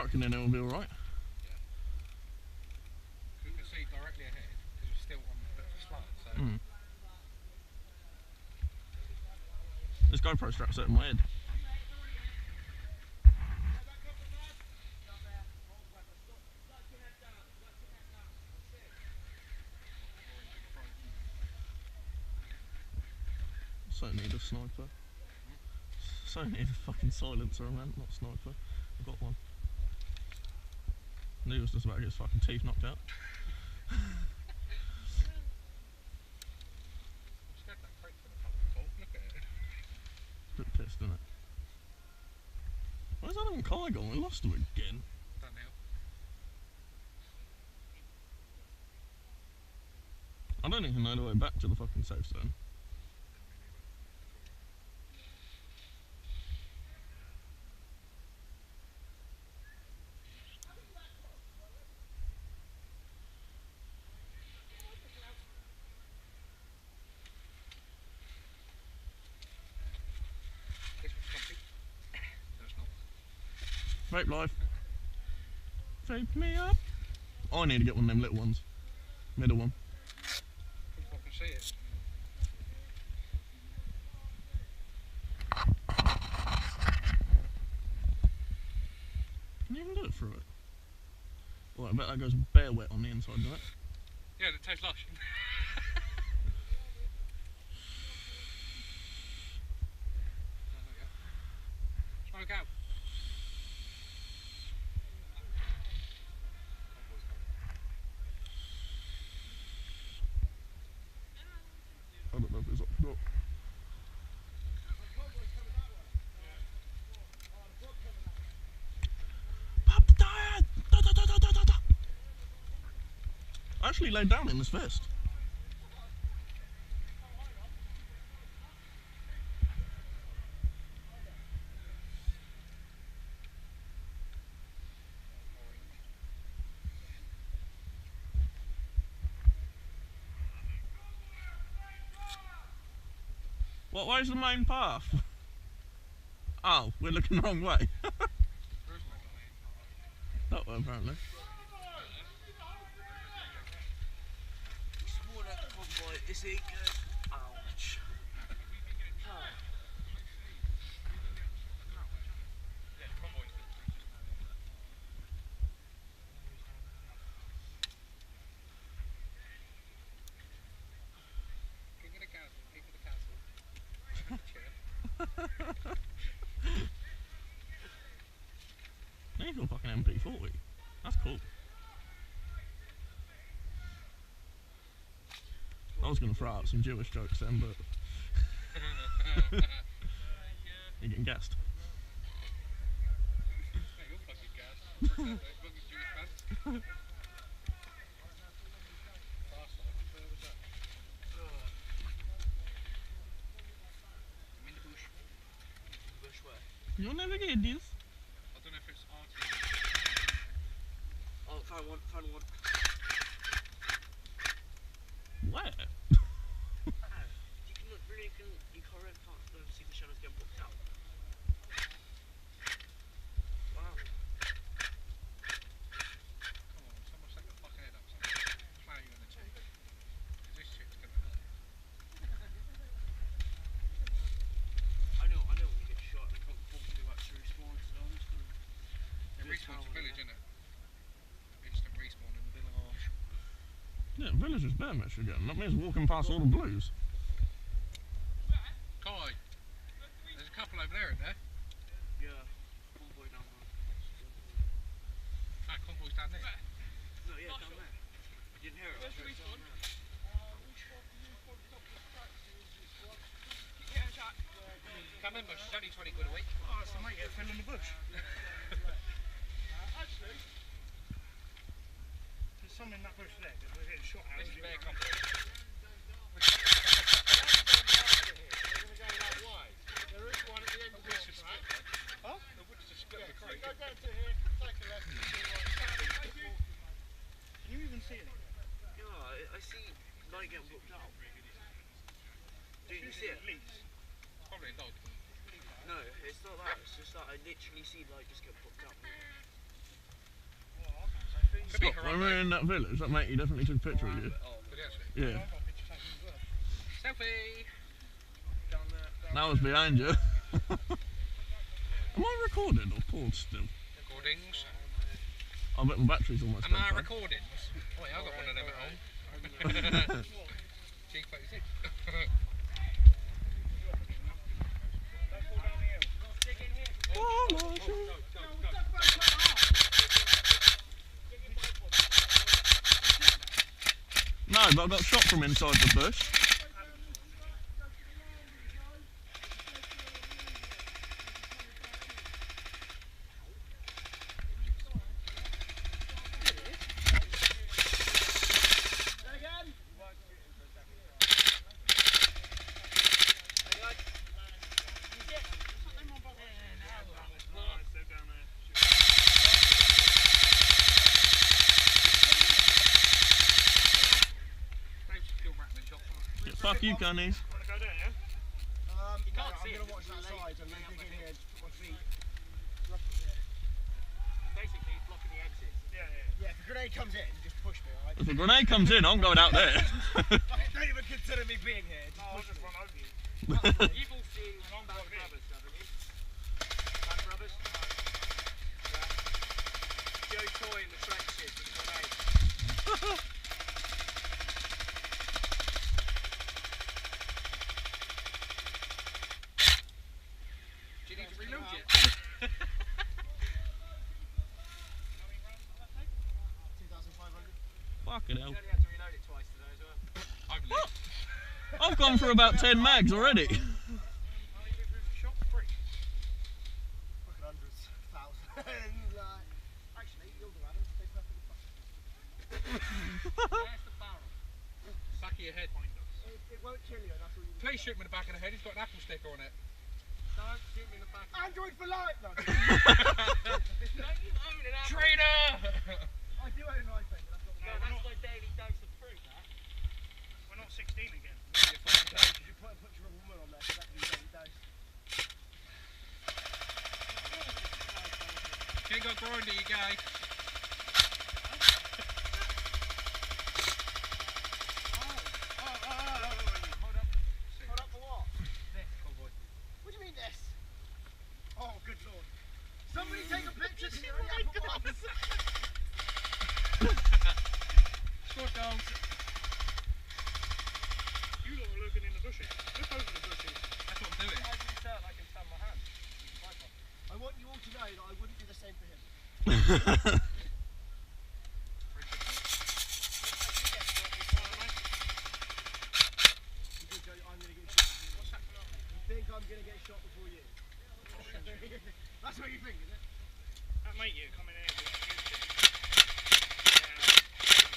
I reckon then it'll be alright. Yeah. We can see directly ahead because we're still on the slant, so. This GoPro strap's set in my head. So need a sniper. So need a fucking silencer, man, not a sniper. I've got one. He was just about to get his fucking teeth knocked out. Bit pissed, isn't it? Where's that other car gone? We lost him again. I don't even know the way back to the fucking safe zone. Vape life. Vape me up. I need to get one of them little ones. Middle one. I can see it. Can you even do it through it? Well, I bet that goes bare wet on the inside, doesn't it? Yeah, it tastes lush. Smoke out. I don't know if it's up or not. Pop the tire! Da, da, da, da, da, da. I actually laid down in this vest. What way's the main path? Oh, we're looking the wrong way. That way, apparently. This ain't good. Ouch. He's got a fucking MP40. That's cool. I was going to throw out some Jewish jokes then, but you're getting gassed. Yeah, you're fucking gassed. Fucking Jewish man. I'm in the bush. Bush where? You'll never get this. I don't know if it's arty. Oh, found one. Where? You can't see the shadows getting booked out. Wow. Come on, someone set your fucking head up, someone. Plow you in the cheek. Because this shit's gonna hurt. I know when you get shot, they can't do actually respawn, so I'm just gonna... Yeah, respawn's a village, isn't it? Instant respawn in the village. Yeah, village is bare mesh again. That means walking past all the blues. Kai, there's a couple over there, isn't there? Yeah, convoy down there. That convoy's down there. No, yeah, down there. You didn't hear it? Where's the respawn? Come in, bush. It's only 20 quid a week. Oh, so mate, get a fill in the bush. Actually, there's some in that bush there because we're getting shot out. This is their convoy. There is one at the end of the track. Huh? The woods just split the creek. Go down to here, take a left. Can you even see anything? Yeah, I see light getting booked out. Do you see it? Probably a dog. No, it's not that. It's just that I literally see light just get booked out. be Scott, when we were in that village, that mate, he definitely took a picture of you. Did he actually? Yeah. I've got a picture taken as well. Selfie! That was behind you. Am I recording or paused still? Recordings. I bet my battery's almost Am I dead. recordings? Oh yeah, I've got one of them at home. G36. Don't fall down the hill. Oh, Marshall. No, but I got shot from inside the bush. Yeah, fuck you, Gunnies. Want to go down, yeah? You can't see I'm it. gonna watch that side. I'm gonna dig in here and put my feet. Basically, it's blocking the exit. Yeah, yeah. Yeah, if a grenade comes in, just push me, alright? If a grenade comes in, I'm going out there. Don't even consider me being here. Just No, I'll push just me. run over you. You've all seen Band of Brothers, haven't you? Band of Brothers? Joe Toy in the trenches with a grenade. Do you need to reload it? 2,500. Fucking hell. You only had to reload it twice today as well. I've lived. I've gone for about 10 mags already. How many people have shot? 3. Fucking hundreds. Thousands. Actually, you'll do Adam. Stay perfectly fine. Where's the barrel? Back of your head. It won't kill you, that's all you need. Please shoot him in the back of the head. He's got an apple sticker on it. Don't shoot me in the back. Android for life! No, Don't you own an apple? Traitor! I do own an iPhone, but that's not No, that's my daily dose of fruit, that. We're not 16 again. You should put a picture of a woman on there, so that can be daily dose. You ain't got grinder, you guy. Hold up for what? Convoy. What do you mean this? Oh, good lord. Somebody take a picture of the Apple Watch. Scored goals. You lot are looking in the bushes. Look over the bushes. That's what I'm doing. How do you turn? I can turn my hand. I want you all to know that I wouldn't do the same for him. You think I'm gonna get shot before you? You think I'm gonna get shot before you? That's what you think, is it? That mate you coming in here with that huge thing. Yeah,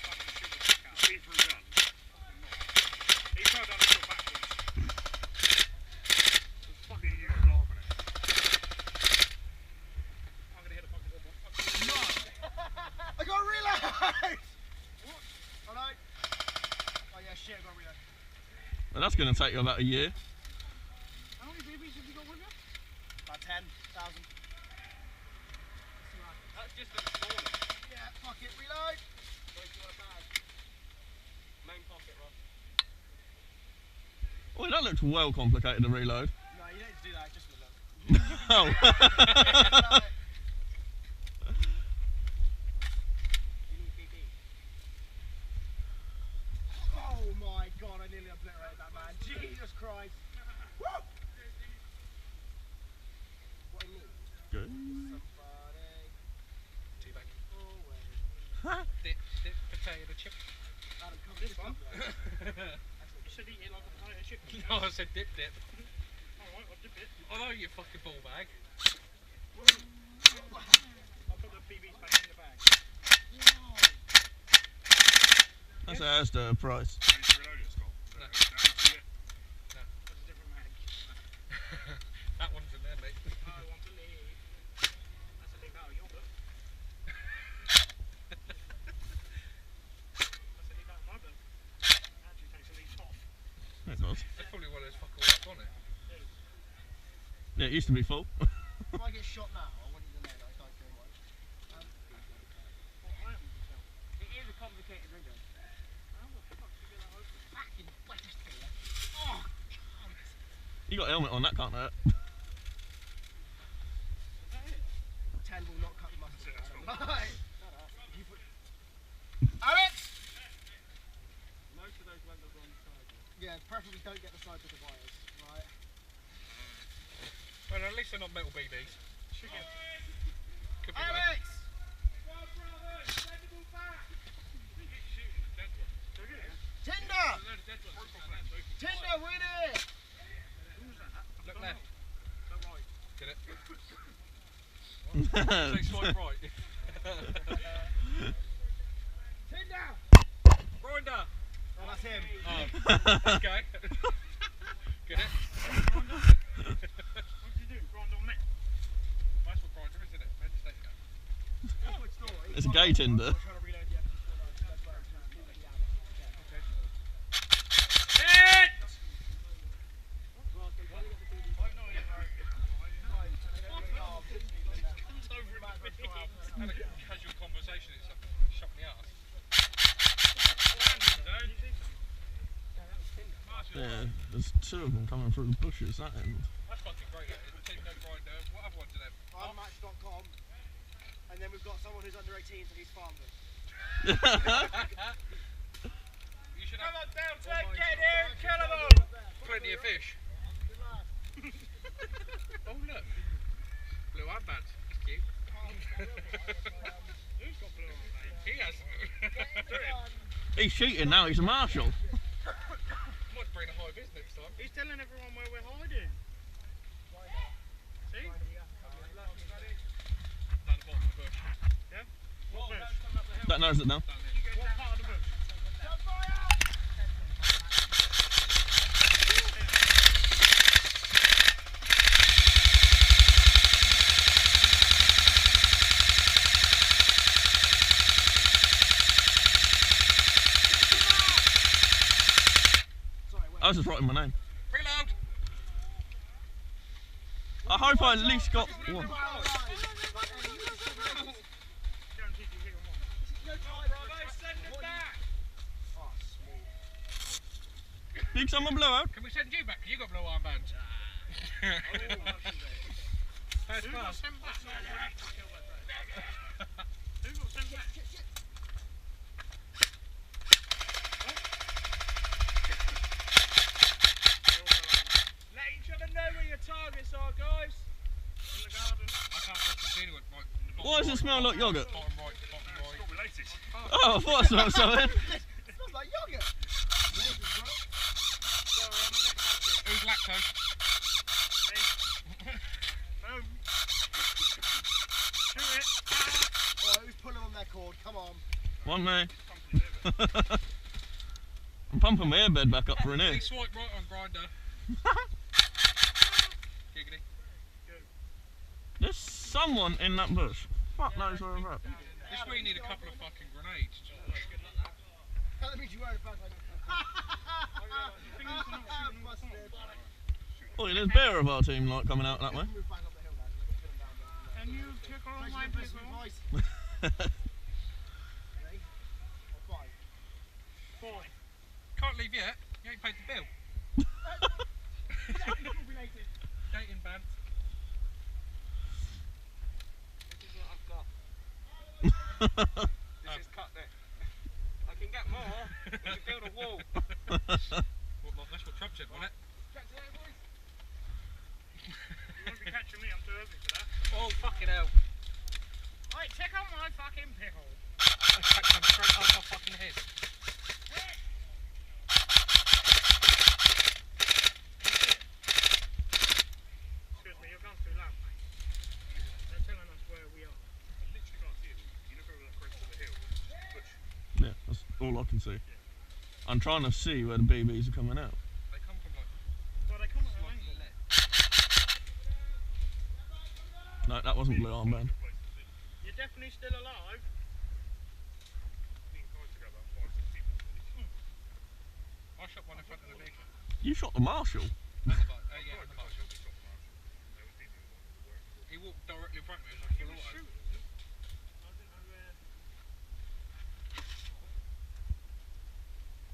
fucking shoot the fuck out. Speed for a gun. He tried down the hill backwards. Fucking you laughing at it. I'm gonna hit a fucking wall. No! I got reload! What? Oh no. Oh yeah, shit, I got reload. Well, that's going to take you about a year. How many BBs have you got with you? About 10,000. That's just at the corner. Yeah, fuck it, reload! Where do you want a bag? Main pocket, Ross. Oh, that looks well complicated to reload. No, you don't need to do that, just for look. Oh. You need BB. Oh my god, I nearly obliterated that man. Jesus Christ. Woo! What do you mean? Good. Somebody Teabag. always. Dip, potato chip. Adam, come This this one? one? You said eat it like a potato chip. No, I said dip. Alright, I'll dip it. I know you fucking ball bag. I'll put the BBs back in the bag. That's a Asda price. That's a different mag. That one's in there, mate. I want to leave. That's a big barrel of yogurt. That's a big barrel of my book. Actually takes a leaf off. That does. That's probably one of those fucking ones on it. Yeah, it used to be full. If I get shot now, I want you to know that I can't kill much. What I am myself. You got a helmet on, that can't hurt. 10 will not cut the muscle. That's it, that's Right. Alex! Most of those went the wrong side. Yeah, preferably don't get the sides of the wires. Right. Well, at least they're not metal BBs. Could be worse. Alex! Tinder! Tinder, we're there! Look left. Get it? That's Say swipe right. Tinder! Grinder! Oh, that's him. Oh, okay. Get it? What did you do? Grind on me? That's what grinder is, isn't it? Men's state now. It's a gay Tinder. I'm trying to reload the episode. That's where I'm trying to reload the hour. Hit! Had a casual conversation, it shot me ass. Yeah, there's two of them coming through the bushes, that end. That's fucking great, that is. Tinder, grinder, what other ones are them? Unmatch.com, and then we've got someone who's under 18 so he's farmed them. You should have Get here, kill them all! plenty of fish. Oh look, blue armband. That's cute. Who's got blue on, mate? He has. He's cheating now, he's a marshal. Might bring a high vis next time. He's telling everyone where we're hiding. See? Down the bottom of the bush. Yeah? What bush? That knows it now. Down here. What part of the bush? I was just writing my name. Reload! I hope I at least got one. Guaranteed you hit on one. Big someone blow out. Can we send you back? Because you got blue armband. First Who got class. sent back? Who got sent back? Let each other know where your targets are, guys. In the garden. I can't fucking see anyone. Right, the bottom Why does it right, smell like yogurt? Bottom right, bottom It's right. not related. Oh, I thought I smelled something. It smells like yogurt. Who's lactose? Boom. Shoot it. Alright, who's pulling on their cord? Come on. One me. I'm pumping my airbed back up for an air. He swiped right on grinder. Giggity. There's someone in that bush. Fuck knows where I'm at. This is where you need a couple of fucking grenades. That means you weren't a bad like Oh, there's bear of our team like coming out that way. Move back up the hill now. And you took all my Place people. your Ready? Or 5. 4. Can't leave yet. You ain't paid the bill. Dating ban. This is what I've got. This is cut there. I can get more. We can build a wall. Well, that's what Trump said, wasn't it? You won't be catching me. I'm too heavy for that. Oh, fucking hell. Hey, check out my fucking pickle. I cracked him straight off my fucking head. Excuse me, your gun's too loud, mate. They're telling us where we are. I literally can't see it. You look over that crest of the hill. Push. Yeah, that's all I can see. I'm trying to see where the BBs are coming out. They come from like Well, they come at an slightly angle. left. No, that wasn't blue armband. You're definitely still alive. I shot one in front of the vehicle. You shot the marshal. Yeah, the marshal. He walked directly in front of me as I He full was auto. shooting. I didn't know where.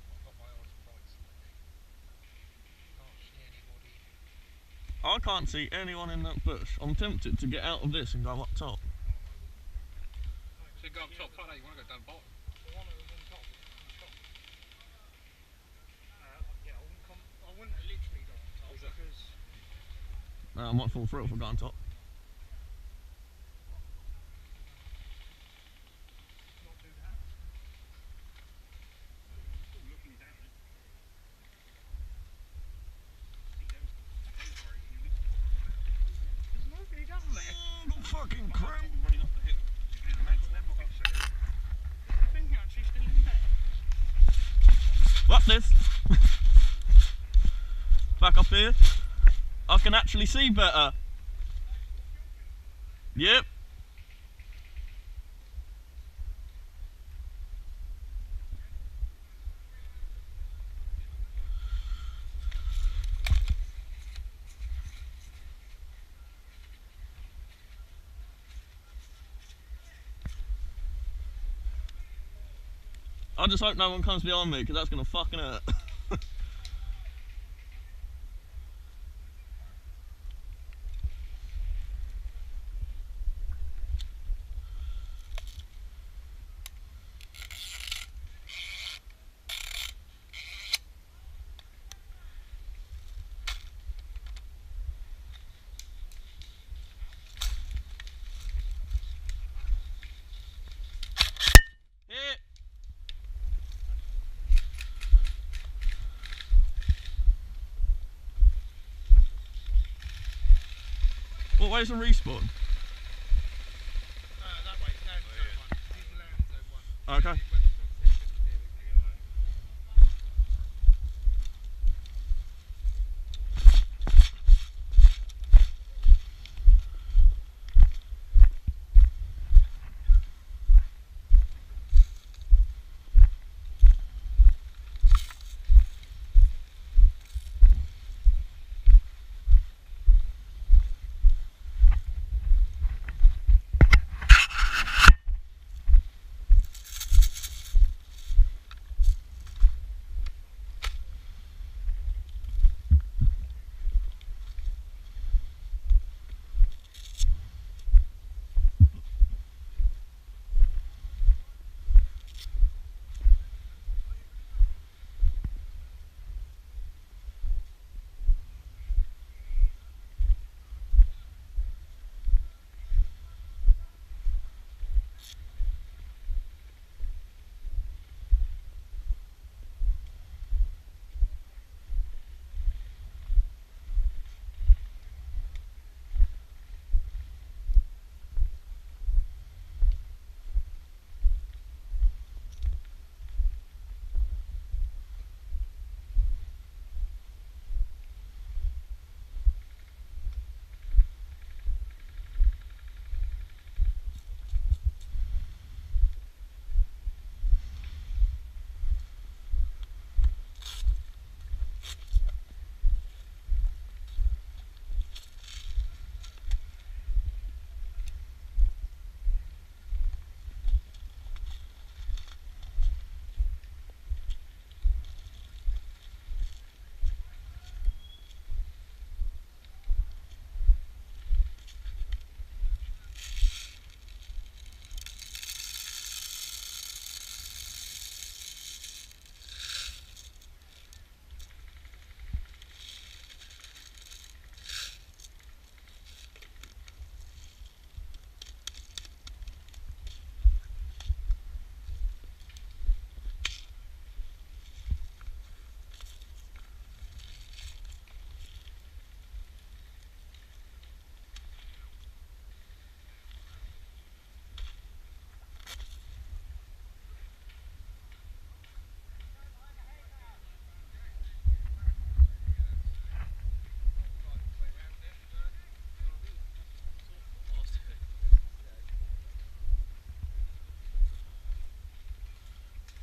I've got my eyes and lights. Can't see anybody. I can't see anyone in that bush. I'm tempted to get out of this and go up top. So you go up top, flat out, you want to go down bottom. The one that was on top. Yeah, I wouldn't literally go on top because I might fall through if I go on top. not do that. Still looking down it. There's nobody down there. Oh, the fucking crap. Running up the hill. I think you're actually still in there. What's this? Back up here. I can actually see better. Yep. I just hope no one comes behind me because that's gonna fucking hurt. Hit. What way's the respawn? That way, down to zone 1. He's in land zone 1. Okay.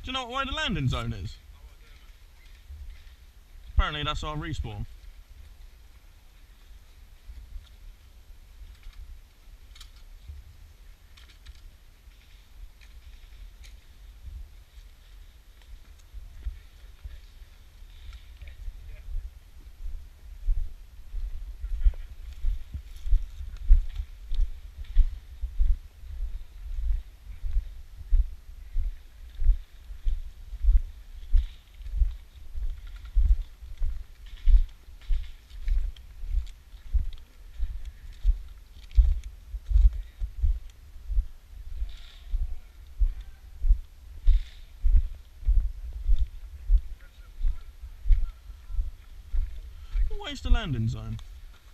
Do you know what way the landing zone is? Apparently that's our respawn. Where's the landing zone?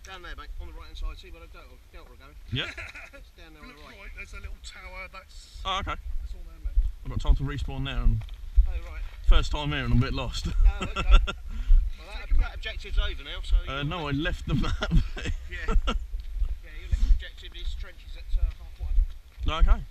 Down there, mate, on the right hand side. See where I dealt we're going? Yeah. It's down there on Look the right. right, there's a little tower. That's Oh, okay. all there, mate. I've got time to respawn there. And Oh, right. first time here and I'm a bit lost. No, okay. Well, that objective's over now, so. No, I left the map. Yeah. Yeah, your next objective is trenches at half one. Okay.